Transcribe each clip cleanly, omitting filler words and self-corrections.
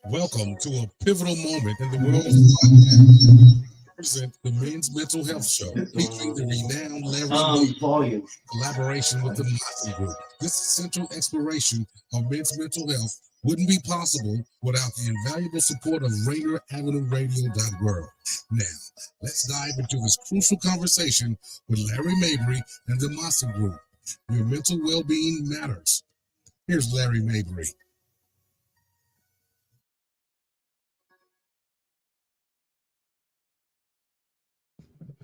Welcome to a pivotal moment in the world of podcast. Present the Men's Mental Health Show featuring the renowned Larry Mabry, collaboration with the Maassen Group. This essential exploration of men's mental health wouldn't be possible without the invaluable support of Rainier Avenue Radio World. Now, let's dive into this crucial conversation with Larry Mabry and the Maassen Group. Your mental well-being matters. Here's Larry Mabry.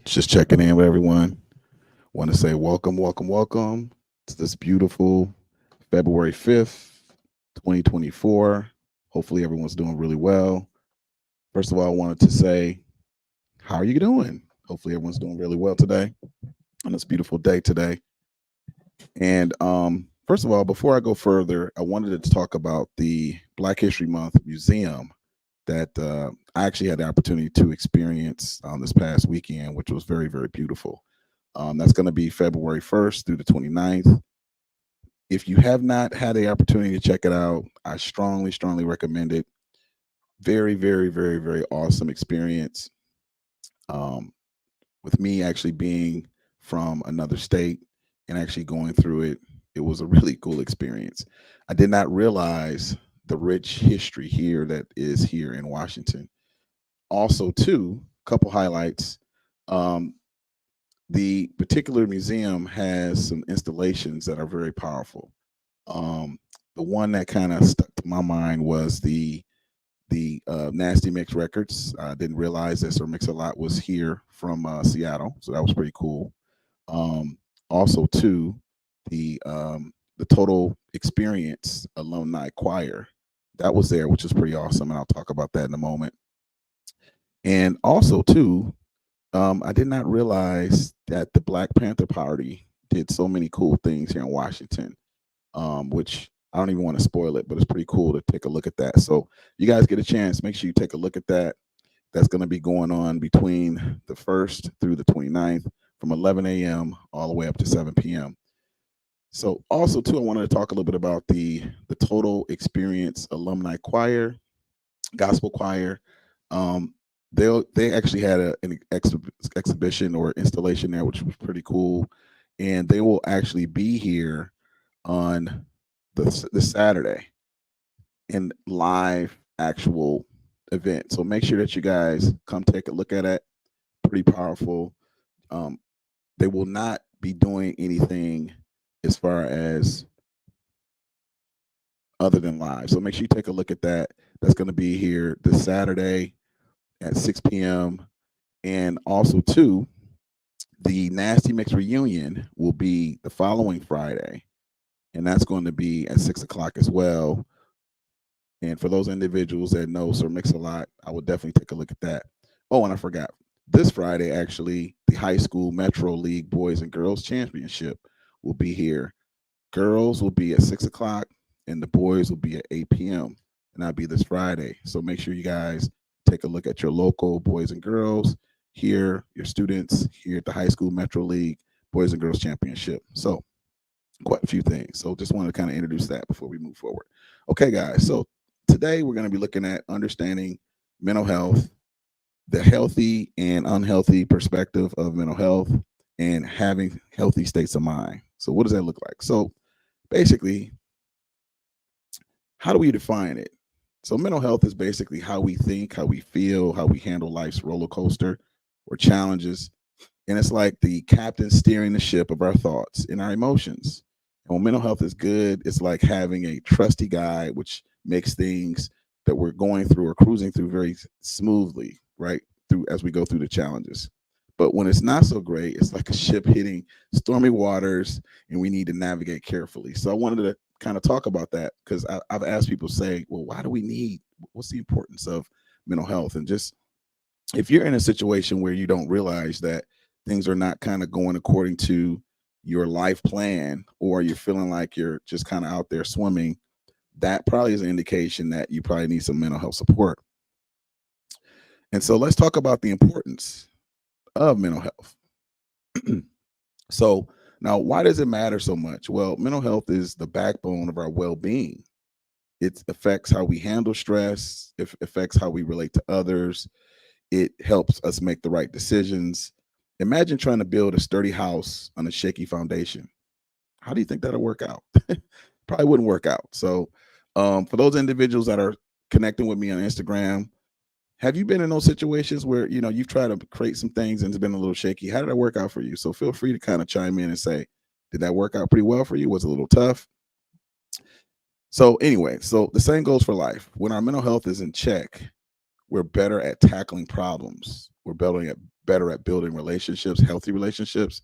Just checking in with everyone. Want to say welcome to this beautiful February 5th, 2024. Hopefully everyone's doing really well. First of all, I wanted to say, how are you doing? Hopefully everyone's doing really well today on this beautiful day today. And first of all, before I go further, I wanted to talk about the Black History Month Museum that I actually had the opportunity to experience this past weekend, which was very, very beautiful. That's going to be February 1st through the 29th. If you have not had the opportunity to check it out, I strongly recommend it. Very, very, very, very awesome experience. With me actually being from another state and actually going through it, it was a really cool experience. I did not realize the rich history here that is here in Washington. Also, too, a couple highlights. The particular museum has some installations that are very powerful. The one that kind of stuck to my mind was the Nasty Mix Records. I didn't realize that Sir Mix-a-Lot was here from Seattle, so that was pretty cool. Also, too, the Total Experience Alumni Choir that was there, which is pretty awesome, and I'll talk about that in a moment. And also, too, I did not realize that the Black Panther Party did so many cool things here in Washington, which I don't even want to spoil it, but it's pretty cool to take a look at that. So you guys get a chance, make sure you take a look at that. That's going to be going on between the 1st through the 29th from 11 a.m. all the way up to 7 p.m. So also, too, I wanted to talk a little bit about the Total Experience Alumni Choir, Gospel Choir. They actually had an exhibition or installation there, which was pretty cool. And they will actually be here on this Saturday in live actual event. So make sure that you guys come take a look at it. Pretty powerful. They will not be doing anything as far as other than live. So make sure you take a look at that. That's going to be here this Saturday at 6 p.m. And also, too, the Nasty Mix reunion will be the following Friday, and that's going to be at 6 o'clock as well. And for those individuals that know Sir Mix-a-Lot, I would definitely take a look at that. Oh, and I forgot. This Friday, actually, the High School Metro League Boys and Girls Championship will be here. Girls will be at 6 o'clock, and the boys will be at 8 p.m., and that'll be this Friday. So make sure you guys take a look at your local boys and girls here, your students here at the High School Metro League Boys and Girls Championship. So quite a few things. So just wanted to kind of introduce that before we move forward. Okay, guys. So today we're going to be looking at understanding mental health, the healthy and unhealthy perspective of mental health, and having healthy states of mind. So what does that look like? So basically, how do we define it? So mental health is basically how we think, how we feel, how we handle life's roller coaster or challenges. And it's like the captain steering the ship of our thoughts and our emotions. And when mental health is good, it's like having a trusty guide, which makes things that we're going through or cruising through very smoothly, right? Through as we go through the challenges. But when it's not so great, it's like a ship hitting stormy waters and we need to navigate carefully. So I wanted to kind of talk about that because I've asked people say, well, why do we need, what's the importance of mental health? And just if you're in a situation where you don't realize that things are not kind of going according to your life plan, or you're feeling like you're just kind of out there swimming, that probably is an indication that you probably need some mental health support. And so let's talk about the importance of mental health. So now, why does it matter so much? Well, mental health is the backbone of our well-being. It affects how we handle stress. It affects how we relate to others. It helps us make the right decisions. Imagine trying to build a sturdy house on a shaky foundation. How do you think that'll work out? Probably wouldn't work out. So, for those individuals that are connecting with me on Instagram, have you been in those situations where you've tried to create some things and it's been a little shaky? How did that work out for you? So feel free to kind of chime in and say, did that work out pretty well for you? Was it a little tough? So anyway, so the same goes for life. When our mental health is in check, we're better at tackling problems. We're better at building relationships, healthy relationships,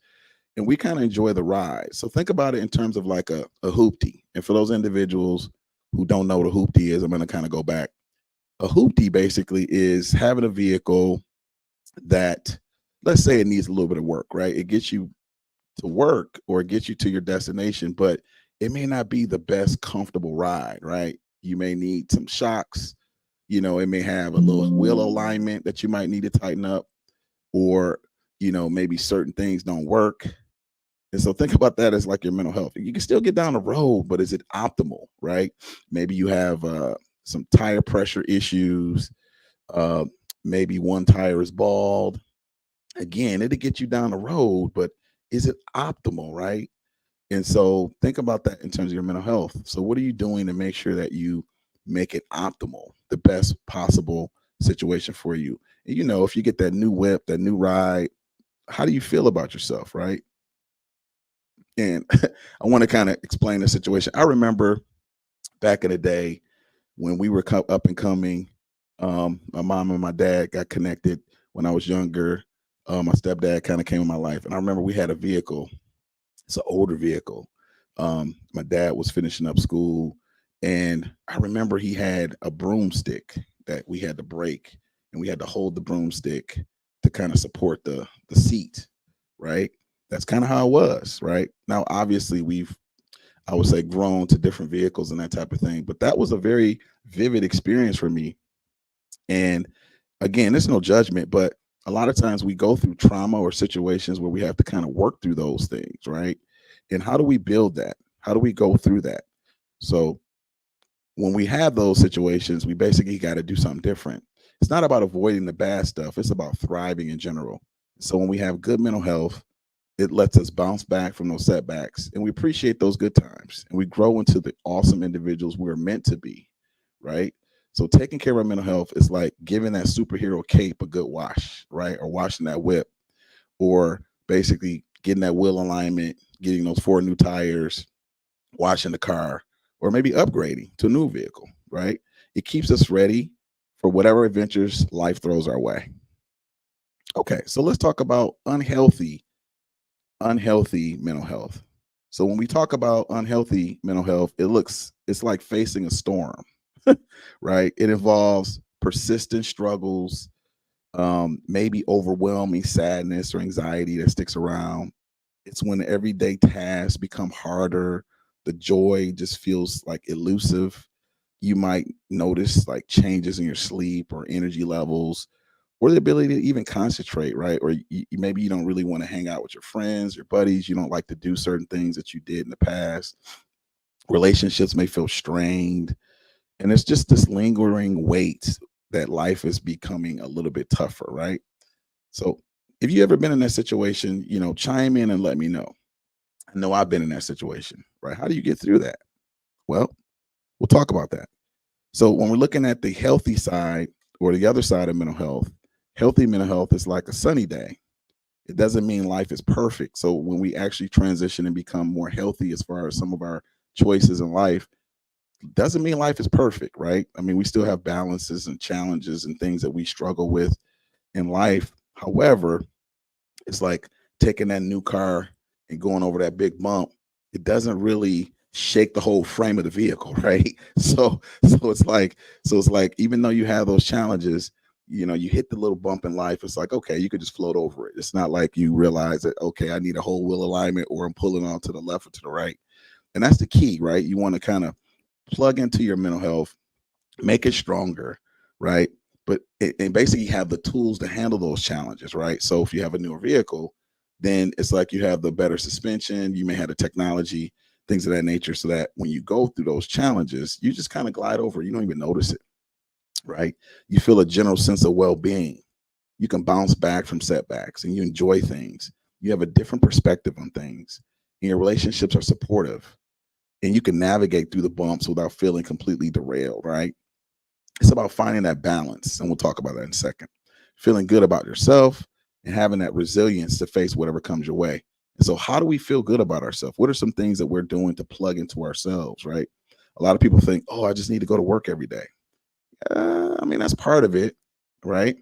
and we kind of enjoy the ride. So think about it in terms of like a hoopty. And for those individuals who don't know what a hoopty is, I'm going to kind of go back. A hoopty basically is having a vehicle that, let's say it needs a little bit of work, right? It gets you to work or it gets you to your destination, but it may not be the best comfortable ride, right? You may need some shocks. It may have a little wheel alignment that you might need to tighten up, or, maybe certain things don't work. And so think about that as like your mental health. You can still get down the road, but is it optimal, right? Maybe you have some tire pressure issues. Maybe one tire is bald. Again, it'll get you down the road, but is it optimal, right? And so think about that in terms of your mental health. So what are you doing to make sure that you make it optimal, the best possible situation for you? And, if you get that new whip, that new ride, how do you feel about yourself, right? And I want to kind of explain the situation. I remember back in the day when we were up and coming, my mom and my dad got connected when I was younger. My stepdad kind of came in my life, and I remember we had a vehicle. It's an older vehicle. My dad was finishing up school, and I remember he had a broomstick that we had to break, and we had to hold the broomstick to kind of support the seat, right? That's kind of how it was, right? Now, obviously, I would say, grown to different vehicles and that type of thing, but that was a very vivid experience for me. And again, there's no judgment, but a lot of times we go through trauma or situations where we have to kind of work through those things, right? And how do we build that? How do we go through that? So when we have those situations, we basically got to do something different. It's not about avoiding the bad stuff. It's about thriving in general. So when we have good mental health, it lets us bounce back from those setbacks, and we appreciate those good times, and we grow into the awesome individuals we're meant to be, right? So taking care of our mental health is like giving that superhero cape a good wash, right? Or washing that whip, or basically getting that wheel alignment, getting those 4 new tires, washing the car, or maybe upgrading to a new vehicle, right? It keeps us ready for whatever adventures life throws our way. Okay, so let's talk about unhealthy mental health. So when we talk about unhealthy mental health, it's like facing a storm, right? It involves persistent struggles, maybe overwhelming sadness or anxiety that sticks around. It's when everyday tasks become harder. The joy just feels like elusive. You might notice like changes in your sleep or energy levels, or the ability to even concentrate, right? Or maybe you don't really want to hang out with your friends, your buddies. You don't like to do certain things that you did in the past. Relationships may feel strained. And it's just this lingering weight that life is becoming a little bit tougher, right? So if you ever been in that situation, chime in and let me know. I know I've been in that situation, right? How do you get through that? Well, we'll talk about that. So when we're looking at the healthy side or the other side of mental health, healthy mental health is like a sunny day. It doesn't mean life is perfect. So when we actually transition and become more healthy as far as some of our choices in life, doesn't mean life is perfect, right? I mean, we still have balances and challenges and things that we struggle with in life. However, it's like taking that new car and going over that big bump. It doesn't really shake the whole frame of the vehicle, right? So it's like even though you have those challenges, you hit the little bump in life, it's like, okay, you could just float over it. It's not like you realize that, okay, I need a whole wheel alignment, or I'm pulling on to the left or to the right. And that's the key, right? You want to kind of plug into your mental health, make it stronger, right? But and basically have the tools to handle those challenges, right? So if you have a newer vehicle, then it's like you have the better suspension, you may have the technology things of that nature, so that when you go through those challenges, you just kind of glide over. You don't even notice it, right? You feel a general sense of well-being. You can bounce back from setbacks and you enjoy things. You have a different perspective on things, and your relationships are supportive, and you can navigate through the bumps without feeling completely derailed, right? It's about finding that balance, and we'll talk about that in a second. Feeling good about yourself and having that resilience to face whatever comes your way. And so, how do we feel good about ourselves? What are some things that we're doing to plug into ourselves, right? A lot of people think, oh, I just need to go to work every day. I mean, that's part of it, right?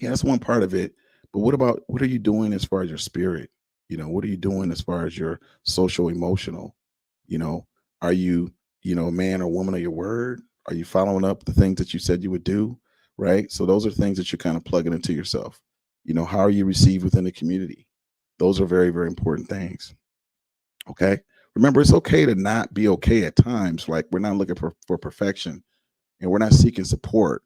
Yeah, that's one part of it. But what are you doing as far as your spirit? What are you doing as far as your social, emotional? You know, are you, a man or woman of your word? Are you following up the things that you said you would do? Right. So those are things that you're kind of plugging into yourself. How are you received within the community? Those are very, very important things. Okay. Remember, it's okay to not be okay at times. Like, we're not looking for perfection, and we're not seeking support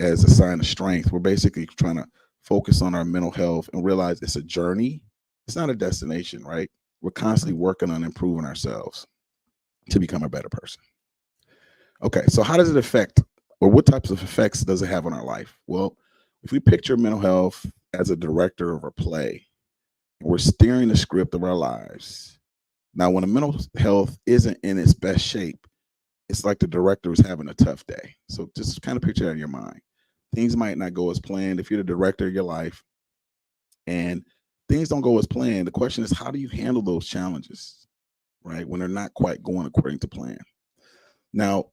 as a sign of strength. We're basically trying to focus on our mental health and realize it's a journey. It's not a destination, right? We're constantly working on improving ourselves to become a better person. Okay, so how does it affect, or what types of effects does it have on our life? Well, if we picture mental health as a director of a play, we're steering the script of our lives. Now, when a mental health isn't in its best shape, it's like the director is having a tough day. So just kind of picture that in your mind. Things might not go as planned if you're the director of your life, and things don't go as planned. The question is, how do you handle those challenges, right, when they're not quite going according to plan? Now,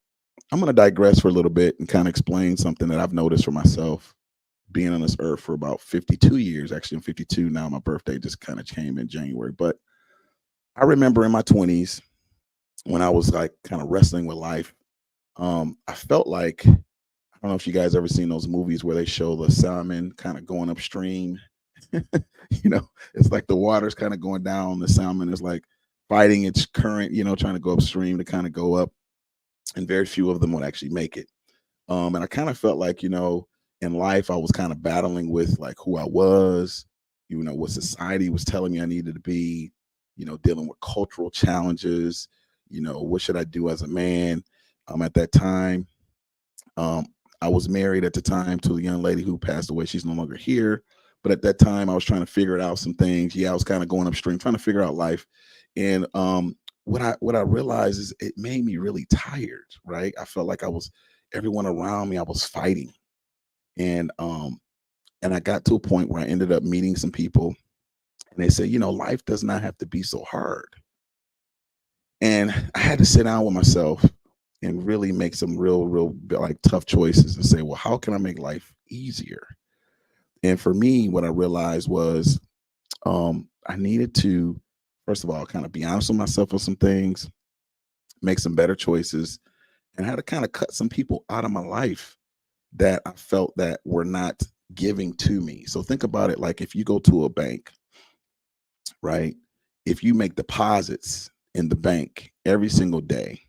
I'm going to digress for a little bit and kind of explain something that I've noticed for myself, being on this earth for about 52 years. Actually, I'm 52 now. My birthday just kind of came in January. But I remember in my 20s, when I was like kind of wrestling with life, I felt like, I don't know if you guys ever seen those movies where they show the salmon kind of going upstream. It's like the water's kind of going down. The salmon is like fighting its current, trying to go upstream to kind of go up. And very few of them would actually make it. And I kind of felt like, in life, I was kind of battling with like who I was, what society was telling me I needed to be, dealing with cultural challenges, what should I do as a man? At that time, I was married at the time to a young lady who passed away. She's no longer here. But at that time, I was trying to figure out some things. Yeah, I was kind of going upstream, trying to figure out life. And what I realized is it made me really tired, right? I felt like everyone around me, I was fighting. And I got to a point where I ended up meeting some people, and they said, life does not have to be so hard. And I had to sit down with myself and really make some real like tough choices and say, well, how can I make life easier? And for me, what I realized was I needed to, first of all, kind of be honest with myself with some things, make some better choices, and how to kind of cut some people out of my life that I felt that were not giving to me. So think about it like if you go to a bank, right? If you make deposits in the bank every single day,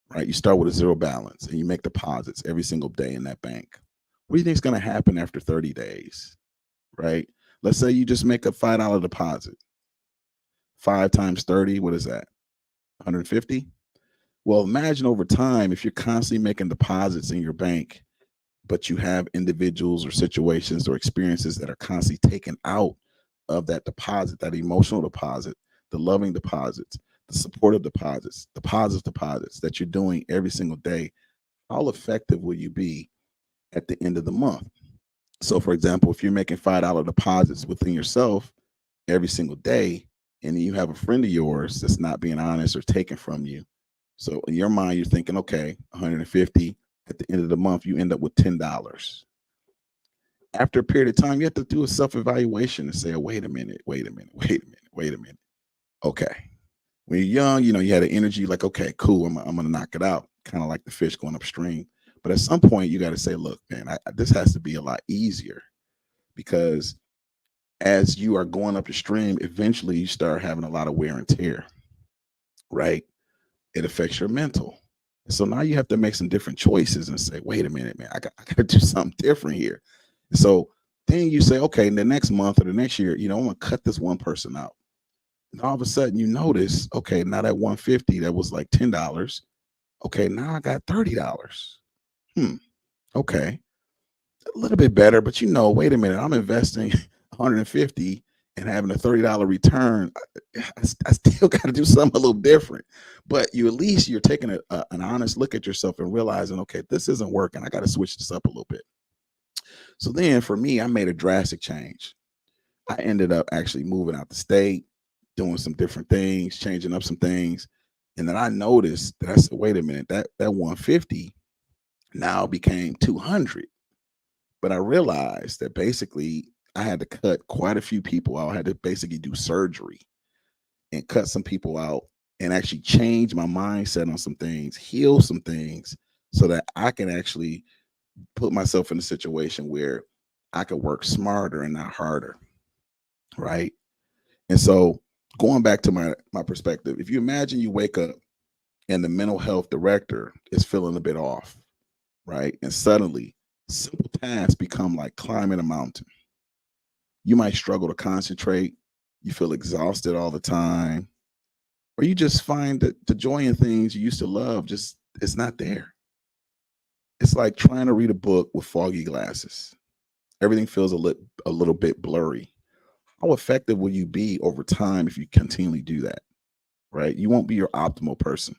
right? You start with a zero balance and you make deposits every single day in that bank. What do you think is going to happen after 30 days, right? Let's say you just make a $5 deposit. 5 times 30, what is that? 150? Well, imagine over time, if you're constantly making deposits in your bank, but you have individuals or situations or experiences that are constantly taken out of that deposit, that emotional deposit, the loving deposits, the supportive deposits, the positive deposits that you're doing every single day, how effective will you be at the end of the month? So, for example, if you're making $5 deposits within yourself every single day, and you have a friend of yours that's not being honest or taken from you, so in your mind, you're thinking, okay, 150. At the end of the month, you end up with $10. After a period of time, you have to do a self-evaluation and say, oh, wait a minute. Okay. When you're young, you had an energy like, okay, cool, I'm going to knock it out, kind of like the fish going upstream. But at some point, you got to say, look, man, this has to be a lot easier, because as you are going up the stream, eventually you start having a lot of wear and tear, right? It affects your mental. So now you have to make some different choices and say, wait a minute, man, I got to do something different here. So then you say, okay, in the next month or the next year, I'm going to cut this one person out. And all of a sudden you notice, okay, now that 150 that was like $10. Okay, now I got $30. Hmm. Okay. A little bit better, but wait a minute, I'm investing 150 and having a $30 return. I still got to do something a little different. But at least you're taking an honest look at yourself and realizing, okay, this isn't working. I got to switch this up a little bit. So then for me, I made a drastic change. I ended up actually moving out the state, doing some different things, changing up some things. And then I noticed that I said, wait a minute, that 150 now became 200. But I realized that basically I had to cut quite a few people out. I had to basically do surgery and cut some people out and actually change my mindset on some things, heal some things so that I can actually put myself in a situation where I could work smarter and not harder. Right. And so going back to my perspective, if you imagine you wake up and the mental health director is feeling a bit off, right? And suddenly simple tasks become like climbing a mountain. You might struggle to concentrate. You feel exhausted all the time, or you just find that the joy in things you used to love just it's not there. It's like trying to read a book with foggy glasses. Everything feels a little bit blurry. How effective will you be over time if you continually do that? Right? You won't be your optimal person.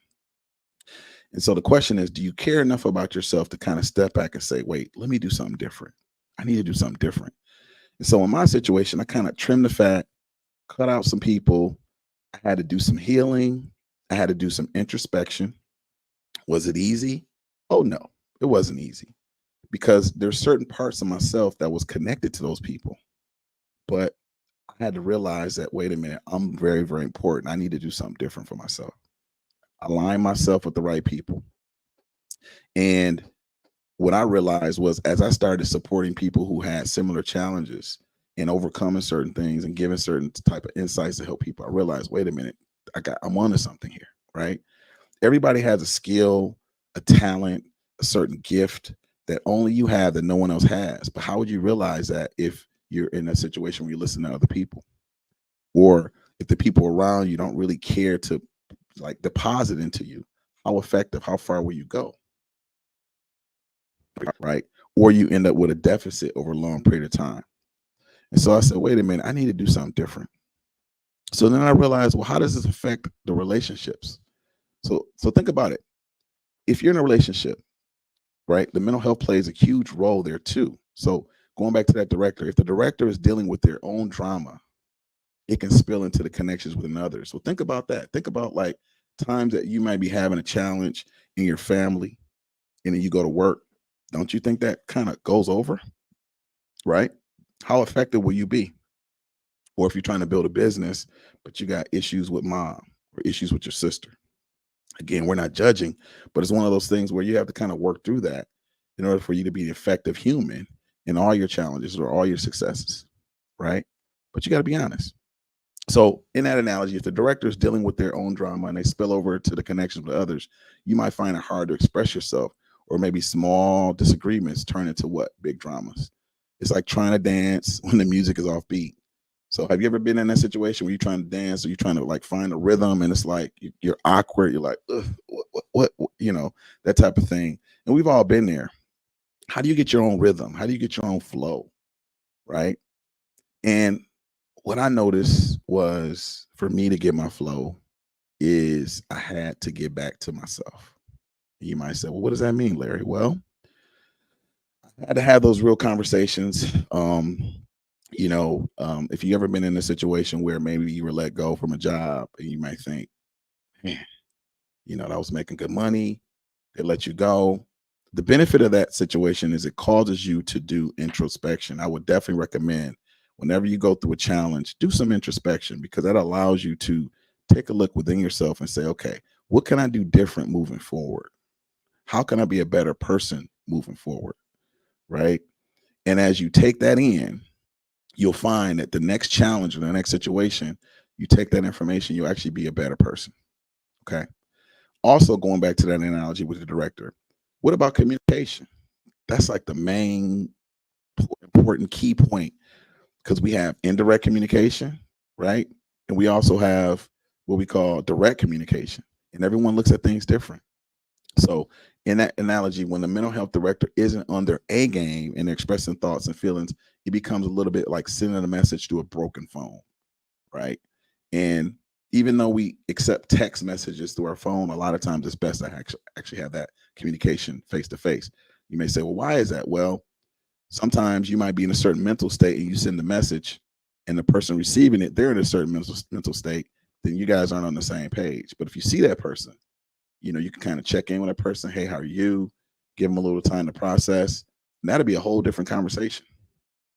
And so the question is, do you care enough about yourself to kind of step back and say, wait, let me do something different. I need to do something different. And so in my situation, I kind of trimmed the fat, cut out some people. I had to do some healing. I had to do some introspection. Was it easy? Oh, no, it wasn't easy because there's certain parts of myself that was connected to those people. But I had to realize that, wait a minute, I'm very, very important. I need to do something different for myself. Align myself with the right people. And what I realized was as I started supporting people who had similar challenges and overcoming certain things and giving certain type of insights to help people, I realized, wait a minute, I'm onto something here, right? Everybody has a skill, a talent, a certain gift that only you have that no one else has. But how would you realize that if you're in a situation where you listen to other people? Or if the people around you don't really care to like deposit into you, how effective, how far will you go? Right? Or you end up with a deficit over a long period of time. And so I said, wait a minute, I need to do something different. So then I realized, well, how does this affect the relationships? So think about it. If you're in a relationship, right, the mental health plays a huge role there too. So going back to that director, if the director is dealing with their own drama, it can spill into the connections with another. So think about that. Think about like times that you might be having a challenge in your family and then you go to work. Don't you think that kind of goes over? Right? How effective will you be? Or if you're trying to build a business, but you got issues with mom or issues with your sister. Again, we're not judging, but it's one of those things where you have to kind of work through that in order for you to be an effective human in all your challenges or all your successes. Right? But you got to be honest. So in that analogy, if the director is dealing with their own drama and they spill over to the connections with others, you might find it hard to express yourself, or maybe small disagreements turn into what? Big dramas. It's like trying to dance when the music is off beat. So have you ever been in that situation where you're trying to dance or you're trying to like find a rhythm and it's like you're awkward, you're like, what, that type of thing. And we've all been there. How do you get your own rhythm? How do you get your own flow? Right? And what I noticed was for me to get my flow is I had to get back to myself. You might say, well, what does that mean, Larry? Well, I had to have those real conversations. If you ever been in a situation where maybe you were let go from a job and you might think, man, I was making good money. They let you go. The benefit of that situation is it causes you to do introspection. I would definitely recommend whenever you go through a challenge, do some introspection because that allows you to take a look within yourself and say, okay, what can I do different moving forward? How can I be a better person moving forward? Right. And as you take that in, you'll find that the next challenge or the next situation, you take that information, you'll actually be a better person. Okay. Also, going back to that analogy with the director, what about communication? That's like the main important key point because we have indirect communication, right? And we also have what we call direct communication, and everyone looks at things different. So, in that analogy, when the mental health director isn't on their A game and they're expressing thoughts and feelings, it becomes a little bit like sending a message to a broken phone, right? And even though we accept text messages through our phone, a lot of times it's best to actually have that communication face to face. You may say, well, why is that? Well, sometimes you might be in a certain mental state and you send a message and the person receiving it, they're in a certain mental state, then you guys aren't on the same page. But if you see that person, you can kind of check in with a person. Hey, how are you? Give them a little time to process. And that'll be a whole different conversation,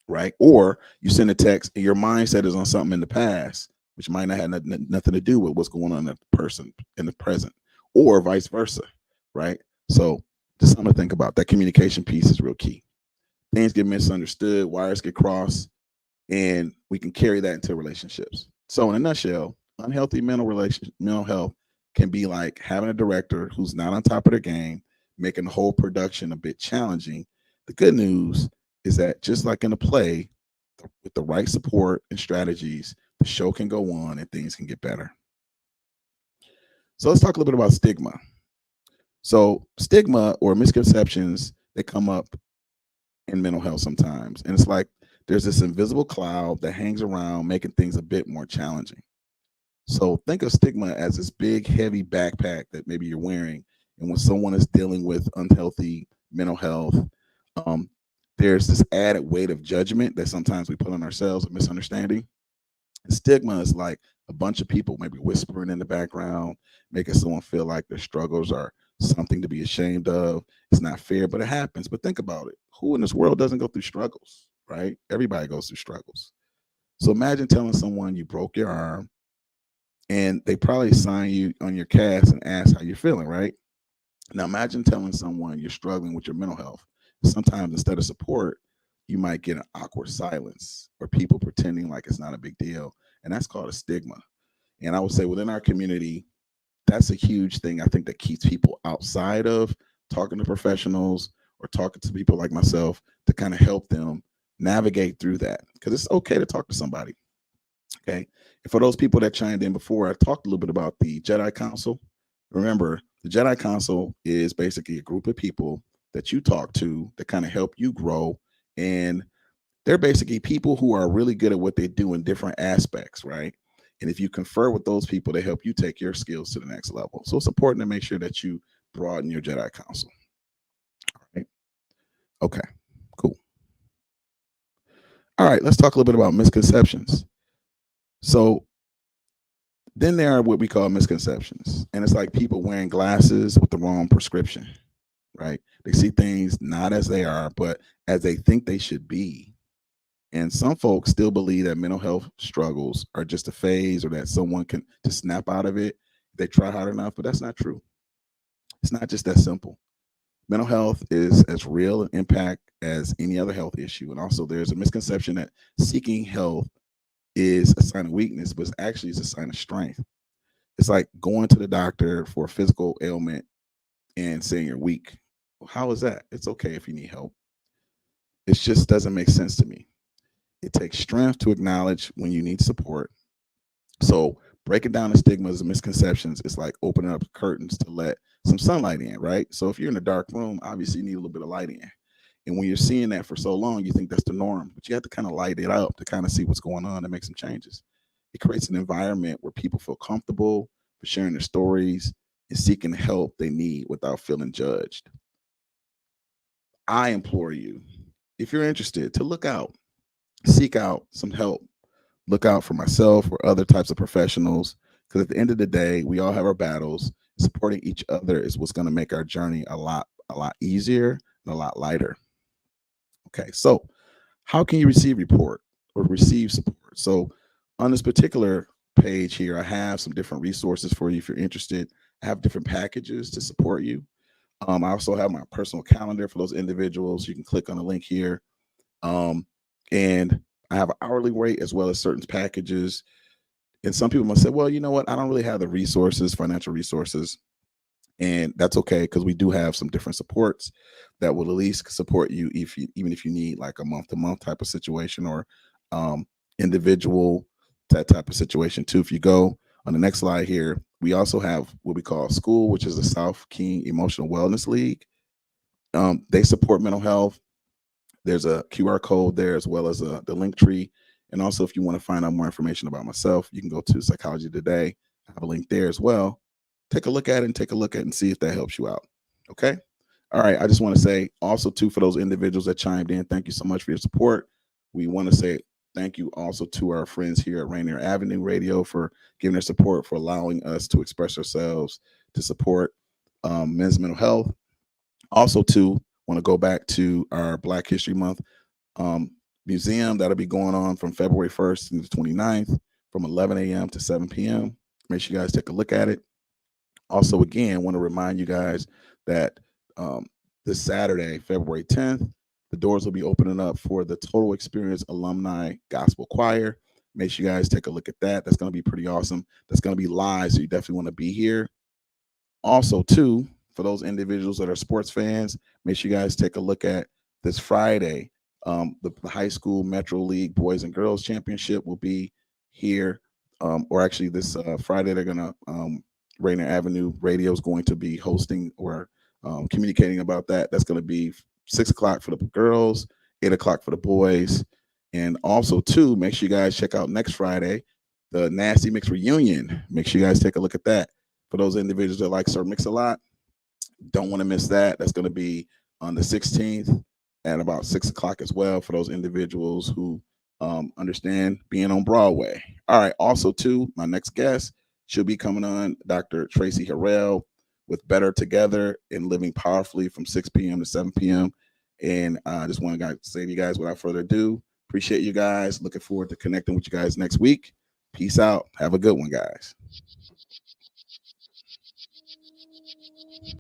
right? Or you send a text and your mindset is on something in the past, which might not have nothing to do with what's going on in the person in the present, or vice versa, right? So just something to think about. That communication piece is real key. Things get misunderstood, wires get crossed, and we can carry that into relationships. So in a nutshell, unhealthy mental health can be like having a director who's not on top of their game, making the whole production a bit challenging. The good news is that just like in a play, with the right support and strategies, the show can go on and things can get better. So let's talk a little bit about stigma. So stigma or misconceptions, they come up in mental health sometimes. And it's like there's this invisible cloud that hangs around, making things a bit more challenging. So think of stigma as this big, heavy backpack that maybe you're wearing. And when someone is dealing with unhealthy mental health, um, there's this added weight of judgment that sometimes we put on ourselves, a misunderstanding. And stigma is like a bunch of people maybe whispering in the background, making someone feel like their struggles are something to be ashamed of. It's not fair, but it happens. But think about it. Who in this world doesn't go through struggles, right? Everybody goes through struggles. So imagine telling someone you broke your arm and they probably sign you on your cast and ask how you're feeling, right? Now imagine telling someone you're struggling with your mental health. Sometimes instead of support, you might get an awkward silence or people pretending like it's not a big deal. And that's called a stigma. And I would say within our community, that's a huge thing I think that keeps people outside of talking to professionals or talking to people like myself to kind of help them navigate through that. Because it's okay to talk to somebody. Okay. And for those people that chimed in before, I talked a little bit about the Jedi Council. Remember, the Jedi Council is basically a group of people that you talk to that kind of help you grow. And they're basically people who are really good at what they do in different aspects, right? And if you confer with those people, they help you take your skills to the next level. So it's important to make sure that you broaden your Jedi Council. All right. Okay. Cool. All right. Let's talk a little bit about misconceptions. So then there are what we call misconceptions. And it's like people wearing glasses with the wrong prescription, right? They see things not as they are, but as they think they should be. And some folks still believe that mental health struggles are just a phase or that someone can just snap out of it if they try hard enough, but that's not true. It's not just that simple. Mental health is as real an impact as any other health issue. And also there's a misconception that seeking health is a sign of weakness, but actually it's a sign of strength. It's like going to the doctor for a physical ailment and saying you're weak. Well, how is that? It's okay if you need help. It just doesn't make sense to me. It takes strength to acknowledge when you need support. So breaking down the stigmas and misconceptions is like opening up curtains to let some sunlight in, right? So if you're in a dark room, obviously you need a little bit of light in. And when you're seeing that for so long, you think that's the norm, but you have to kind of light it up to kind of see what's going on and make some changes. It creates an environment where people feel comfortable for sharing their stories and seeking the help they need without feeling judged. I implore you, if you're interested, to look out, seek out some help. Look out for myself or other types of professionals, because at the end of the day, we all have our battles. Supporting each other is what's going to make our journey a lot easier and a lot lighter. Okay, so how can you receive support? So on this particular page here, I have some different resources for you if you're interested. I have different packages to support you. I also have my personal calendar for those individuals. You can click on the link here. And I have an hourly rate as well as certain packages. And some people must say, well, you know what? I don't really have the resources, financial resources. And that's okay, because we do have some different supports that will at least support you even if you need like a month to month type of situation or individual that type of situation too. If you go on the next slide here, we also have what we call school, which is the South King Emotional Wellness League. They support mental health. There's a QR code there, as well as the link tree. And also, if you want to find out more information about myself, you can go to Psychology Today. I have a link there as well. Take a look at it and see if that helps you out. Okay. All right. I just want to say also too, for those individuals that chimed in, thank you so much for your support. We want to say thank you also to our friends here at Rainier Avenue Radio for giving their support, for allowing us to express ourselves, to support men's mental health. Also too, want to go back to our Black History Month museum that'll be going on from February 1st to the 29th from 11 a.m. to 7 p.m. Make sure you guys take a look at it. Also, again, want to remind you guys that this Saturday, February 10th, the doors will be opening up for the Total Experience Alumni Gospel Choir. Make sure you guys take a look at that. That's going to be pretty awesome. That's going to be live, so you definitely want to be here. Also, too, for those individuals that are sports fans, make sure you guys take a look at this Friday. The High School Metro League Boys and Girls Championship will be here. Or actually, this Friday, they're going to, Rainier Avenue Radio is going to be hosting or communicating about that. That's going to be 6 o'clock for the girls, 8 o'clock for the boys. And also, too, make sure you guys check out next Friday, the Nasty Mix Reunion. Make sure you guys take a look at that. For those individuals that like Sir Mix-a-Lot, don't want to miss that. That's going to be on the 16th at about 6 o'clock as well, for those individuals who understand being on Broadway. All right. Also, too, my next guest should be coming on, Dr. Tracy Harrell, with Better Together and Living Powerfully from 6 p.m. to 7 p.m. And I just want to say to you guys, without further ado, appreciate you guys. Looking forward to connecting with you guys next week. Peace out. Have a good one, guys.